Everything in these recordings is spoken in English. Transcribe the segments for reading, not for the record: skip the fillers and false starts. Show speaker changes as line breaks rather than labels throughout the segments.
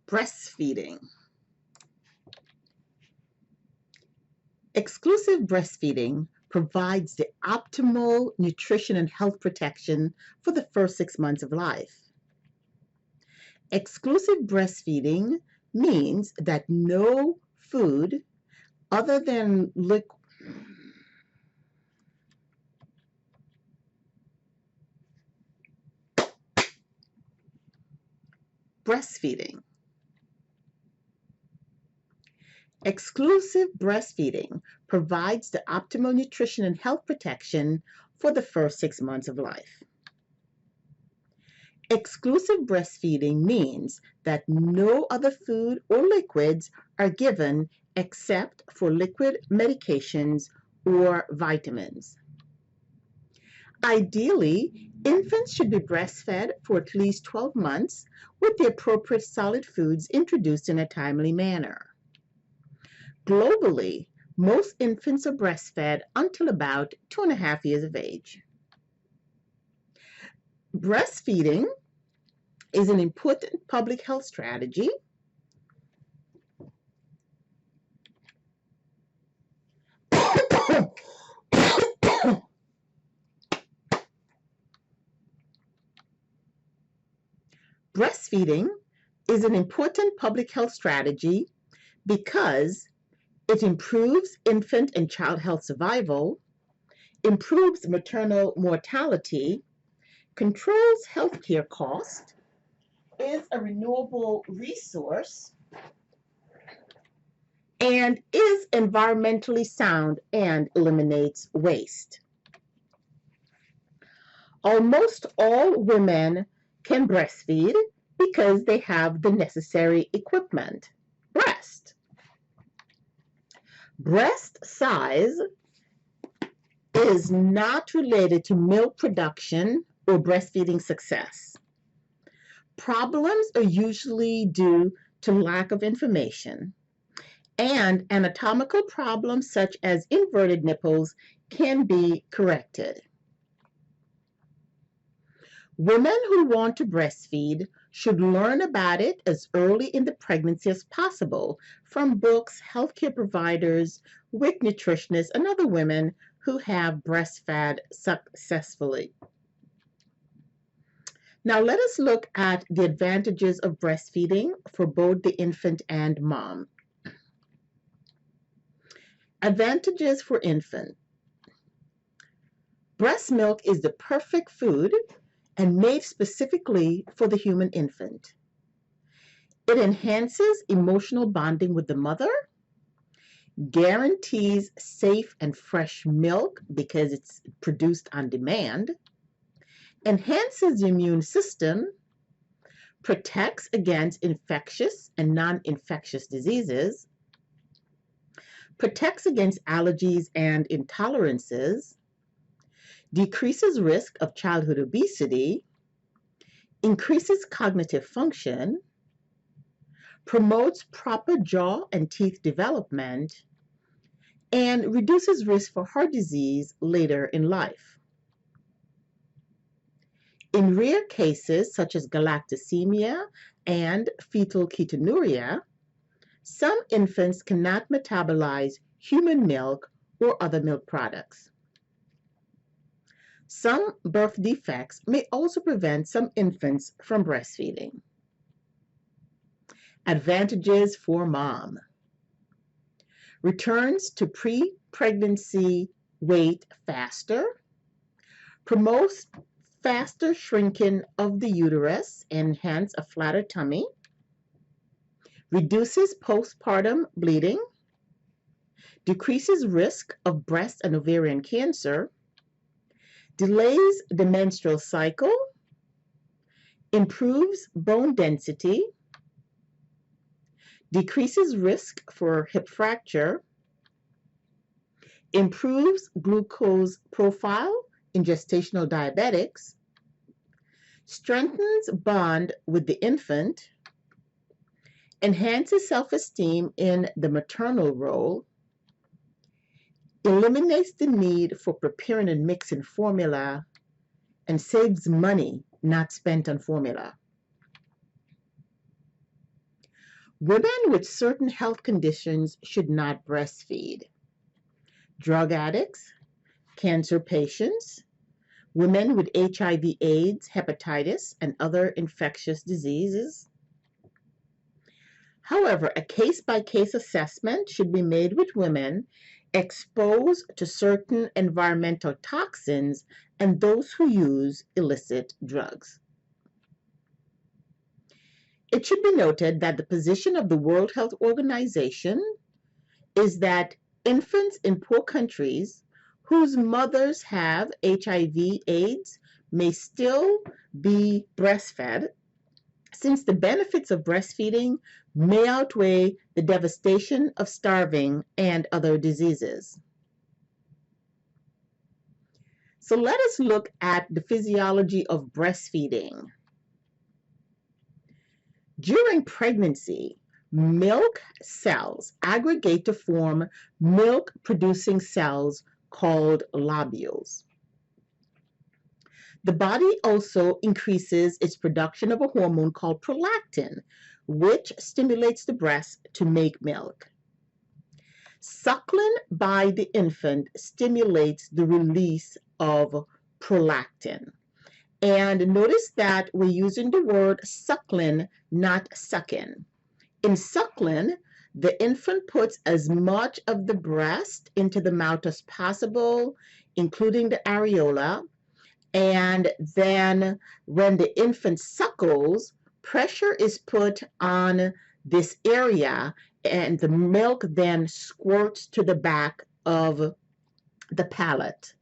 Breastfeeding. Exclusive breastfeeding provides the optimal nutrition and health protection for the first 6 months of life. Exclusive breastfeeding means that no food other than liquid breastfeeding. Exclusive breastfeeding provides the optimal nutrition and health protection for the first 6 months of life. Exclusive breastfeeding means that no other food or liquids are given except for liquid medications or vitamins. Ideally, infants should be breastfed for at least 12 months with the appropriate solid foods introduced in a timely manner. Globally, most infants are breastfed until about 2.5 years of age. Breastfeeding is an important public health strategy. Breastfeeding is an important public health strategy because it improves infant and child health survival, improves maternal mortality, controls healthcare costs, is a renewable resource, and is environmentally sound and eliminates waste. Almost all women can breastfeed because they have the necessary equipment. Breast size is not related to milk production or breastfeeding success. Problems are usually due to lack of information, and anatomical problems such as inverted nipples can be corrected. Women who want to breastfeed should learn about it as early in the pregnancy as possible from books, healthcare providers, WIC nutritionists, and other women who have breastfed successfully. Now let us look at the advantages of breastfeeding for both the infant and mom. Advantages for infant. Breast milk is the perfect food and made specifically for the human infant. It enhances emotional bonding with the mother, guarantees safe and fresh milk because it's produced on demand, enhances the immune system, protects against infectious and non-infectious diseases, protects against allergies and intolerances, decreases risk of childhood obesity, increases cognitive function, promotes proper jaw and teeth development, and reduces risk for heart disease later in life. In rare cases such as galactosemia and fetal ketonuria, some infants cannot metabolize human milk or other milk products. Some birth defects may also prevent some infants from breastfeeding. Advantages for mom. Returns to pre-pregnancy weight faster, promotes faster shrinking of the uterus and hence a flatter tummy, reduces postpartum bleeding, decreases risk of breast and ovarian cancer, delays the menstrual cycle, improves bone density, decreases risk for hip fracture, improves glucose profile in gestational diabetics, strengthens bond with the infant, enhances self-esteem in the maternal role, eliminates the need for preparing and mixing formula, and saves money not spent on formula. Women with certain health conditions should not breastfeed. Drug addicts, cancer patients, women with HIV, AIDS, hepatitis, and other infectious diseases. However, a case-by-case assessment should be made with women exposed to certain environmental toxins and those who use illicit drugs. It should be noted that the position of the World Health Organization is that infants in poor countries whose mothers have HIV, AIDS may still be breastfed, since the benefits of breastfeeding may outweigh the devastation of starving and other diseases. So let us look at the physiology of breastfeeding. During pregnancy, milk cells aggregate to form milk-producing cells called lobules. The body also increases its production of a hormone called prolactin, which stimulates the breast to make milk. Suckling by the infant stimulates the release of prolactin. And notice that we're using the word suckling, not sucking. In suckling, the infant puts as much of the breast into the mouth as possible, including the areola. And then when the infant suckles, pressure is put on this area, and the milk then squirts to the back of the palate.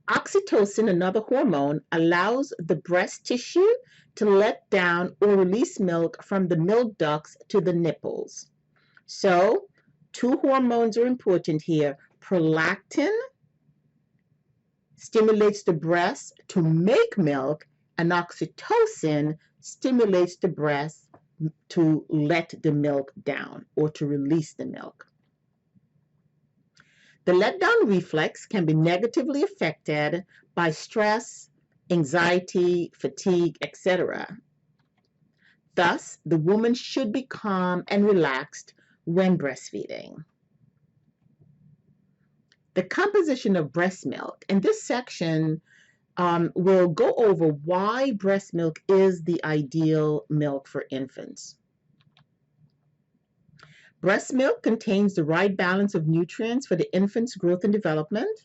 Oxytocin, another hormone, allows the breast tissue to let down or release milk from the milk ducts to the nipples. So, two hormones are important here. Prolactin stimulates the breast to make milk, and oxytocin stimulates the breast to let the milk down or to release the milk. The letdown reflex can be negatively affected by stress, anxiety, fatigue, etc. Thus, the woman should be calm and relaxed when breastfeeding. The composition of breast milk. In this section, we'll go over why breast milk is the ideal milk for infants. Breast milk contains the right balance of nutrients for the infant's growth and development.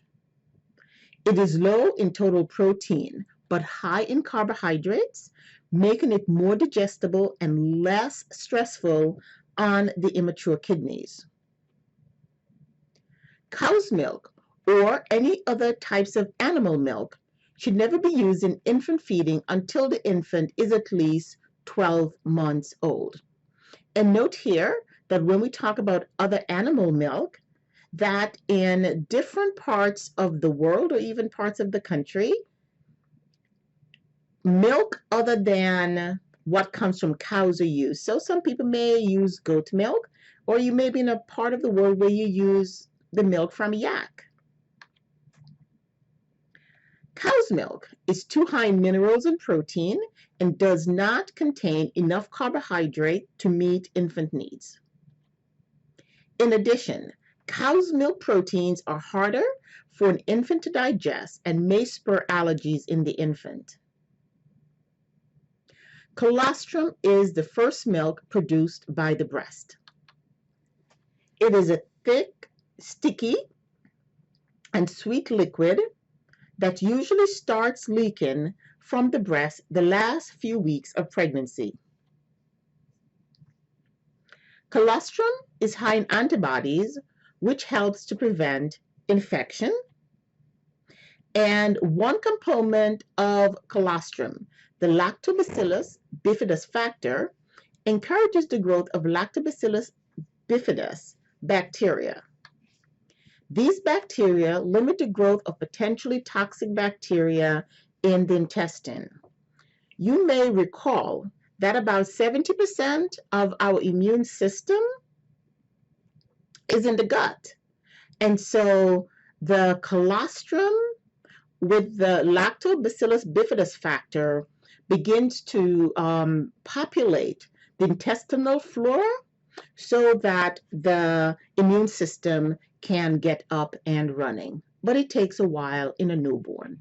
It is low in total protein, but high in carbohydrates, making it more digestible and less stressful on the immature kidneys. Cow's milk or any other types of animal milk should never be used in infant feeding until the infant is at least 12 months old. And note here that when we talk about other animal milk, that in different parts of the world or even parts of the country, milk other than what comes from cows are used. So some people may use goat milk, or you may be in a part of the world where you use the milk from yak. Cow's milk is too high in minerals and protein and does not contain enough carbohydrate to meet infant needs. In addition, cow's milk proteins are harder for an infant to digest and may spur allergies in the infant. Colostrum is the first milk produced by the breast. It is a thick, sticky, and sweet liquid that usually starts leaking from the breast the last few weeks of pregnancy. Colostrum is high in antibodies, which helps to prevent infection. And one component of colostrum, the Lactobacillus bifidus factor, encourages the growth of Lactobacillus bifidus bacteria. These bacteria limit the growth of potentially toxic bacteria in the intestine. You may recall that about 70% of our immune system is in the gut. And so the colostrum with the Lactobacillus bifidus factor begins to populate the intestinal flora so that the immune system can get up and running. But it takes a while in a newborn.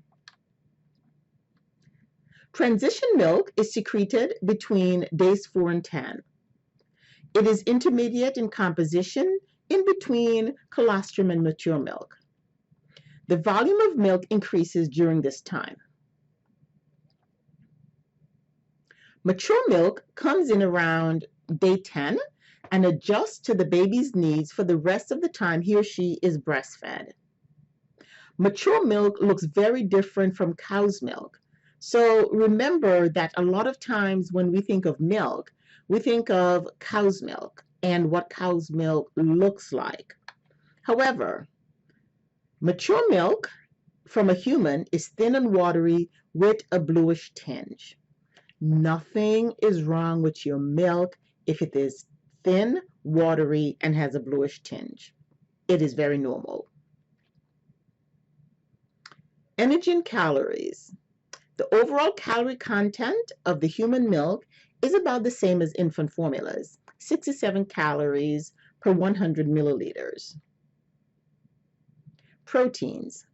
Transition milk is secreted between days 4 and 10. It is intermediate in composition in between colostrum and mature milk. The volume of milk increases during this time. Mature milk comes in around day 10 and adjusts to the baby's needs for the rest of the time he or she is breastfed. Mature milk looks very different from cow's milk. So remember that a lot of times when we think of milk, we think of cow's milk and what cow's milk looks like. However, mature milk from a human is thin and watery with a bluish tinge. Nothing is wrong with your milk if it is thin, watery, and has a bluish tinge. It is very normal. Energy and calories. The overall calorie content of the human milk is about the same as infant formulas, 67 calories per 100 milliliters. Proteins.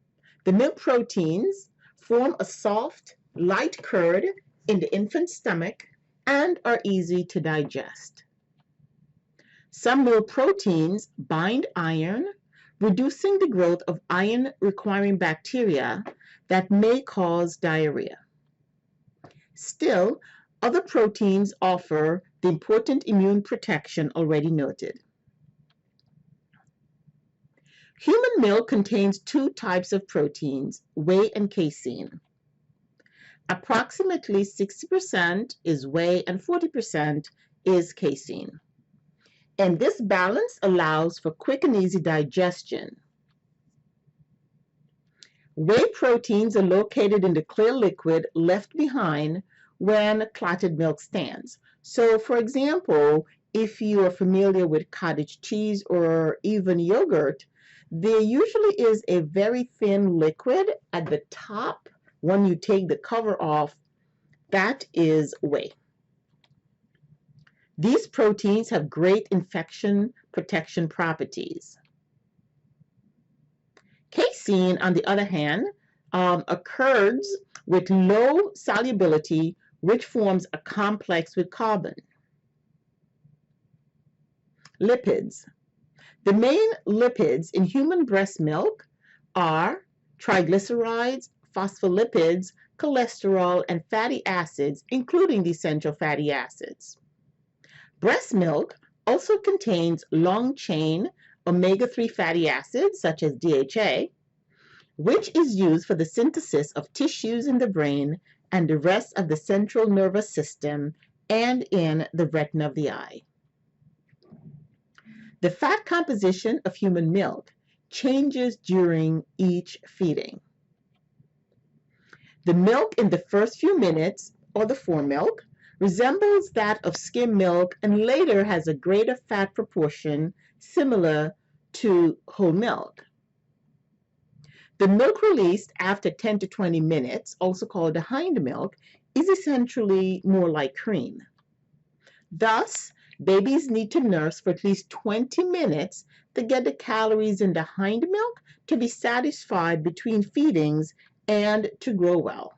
The milk proteins form a soft, light curd in the infant's stomach and are easy to digest. Some milk proteins bind iron, reducing the growth of iron-requiring bacteria that may cause diarrhea. Still, other proteins offer the important immune protection already noted. Human milk contains two types of proteins, whey and casein. Approximately 60% is whey and 40% is casein. And this balance allows for quick and easy digestion. Whey proteins are located in the clear liquid left behind when clotted milk stands. So, for example, if you are familiar with cottage cheese or even yogurt, there usually is a very thin liquid at the top. When you take the cover off, that is whey. These proteins have great infection protection properties. Casein, on the other hand, occurs with low solubility, which forms a complex with carbon. Lipids. The main lipids in human breast milk are triglycerides, phospholipids, cholesterol, and fatty acids, including the essential fatty acids. Breast milk also contains long-chain omega-3 fatty acids, such as DHA, which is used for the synthesis of tissues in the brain and the rest of the central nervous system and in the retina of the eye. The fat composition of human milk changes during each feeding. The milk in the first few minutes, or the foremilk, resembles that of skim milk and later has a greater fat proportion similar to whole milk. The milk released after 10 to 20 minutes, also called the hind milk, is essentially more like cream. Thus, babies need to nurse for at least 20 minutes to get the calories in the hind milk to be satisfied between feedings and to grow well.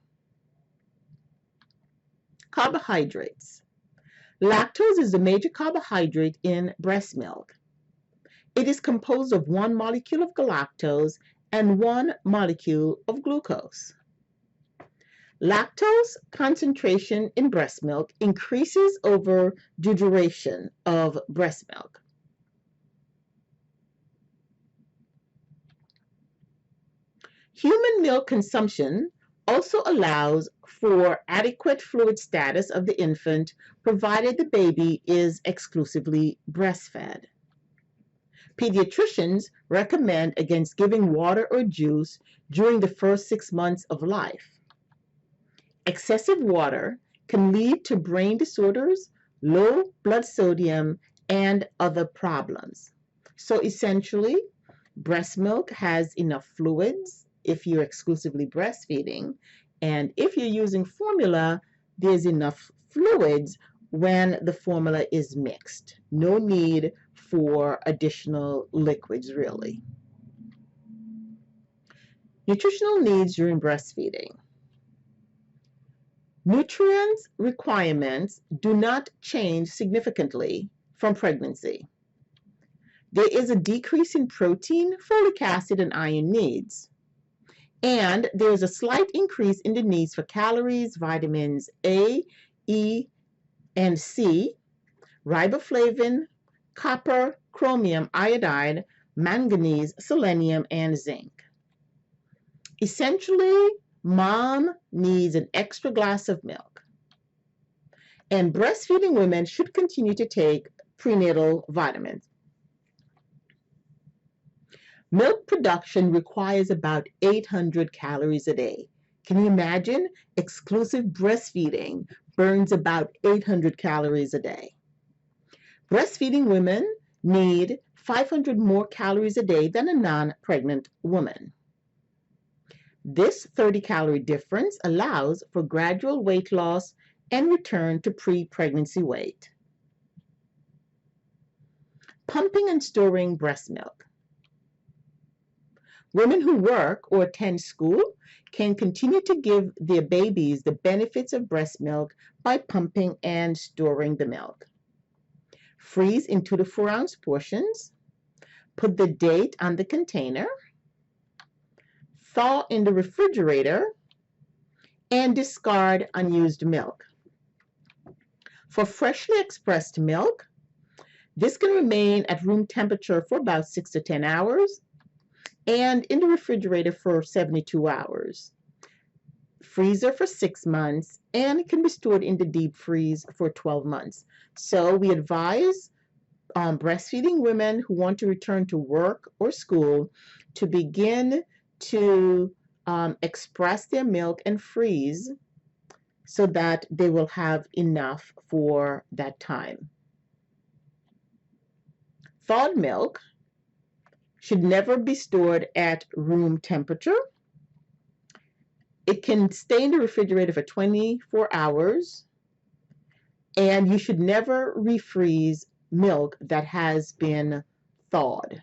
Carbohydrates. Lactose is the major carbohydrate in breast milk. It is composed of one molecule of galactose and one molecule of glucose. Lactose concentration in breast milk increases over the duration of breast milk. Human milk consumption also allows for adequate fluid status of the infant, provided the baby is exclusively breastfed. Pediatricians recommend against giving water or juice during the first 6 months of life. Excessive water can lead to brain disorders, low blood sodium, and other problems. So essentially, breast milk has enough fluids if you're exclusively breastfeeding, and if you're using formula, there's enough fluids when the formula is mixed. No need for additional liquids, really. Nutritional needs during breastfeeding. Nutrients requirements do not change significantly from pregnancy. There is a decrease in protein, folic acid, and iron needs. And there is a slight increase in the needs for calories, vitamins A, E, and C, riboflavin, copper, chromium, iodine, manganese, selenium, and zinc. Essentially, mom needs an extra glass of milk. And breastfeeding women should continue to take prenatal vitamins. Milk production requires about 800 calories a day. Can you imagine? Exclusive breastfeeding burns about 800 calories a day. Breastfeeding women need 500 more calories a day than a non-pregnant woman. This 30-calorie difference allows for gradual weight loss and return to pre-pregnancy weight. Pumping and storing breast milk. Women who work or attend school can continue to give their babies the benefits of breast milk by pumping and storing the milk. Freeze in 2 to 4 ounce portions. Put the date on the container. Thaw in the refrigerator and discard unused milk. For freshly expressed milk, this can remain at room temperature for about 6 to 10 hours and in the refrigerator for 72 hours. Freezer for 6 months, and it can be stored in the deep freeze for 12 months. So we advise breastfeeding women who want to return to work or school to begin to express their milk and freeze so that they will have enough for that time. Thawed milk should never be stored at room temperature. It can stay in the refrigerator for 24 hours, and you should never refreeze milk that has been thawed.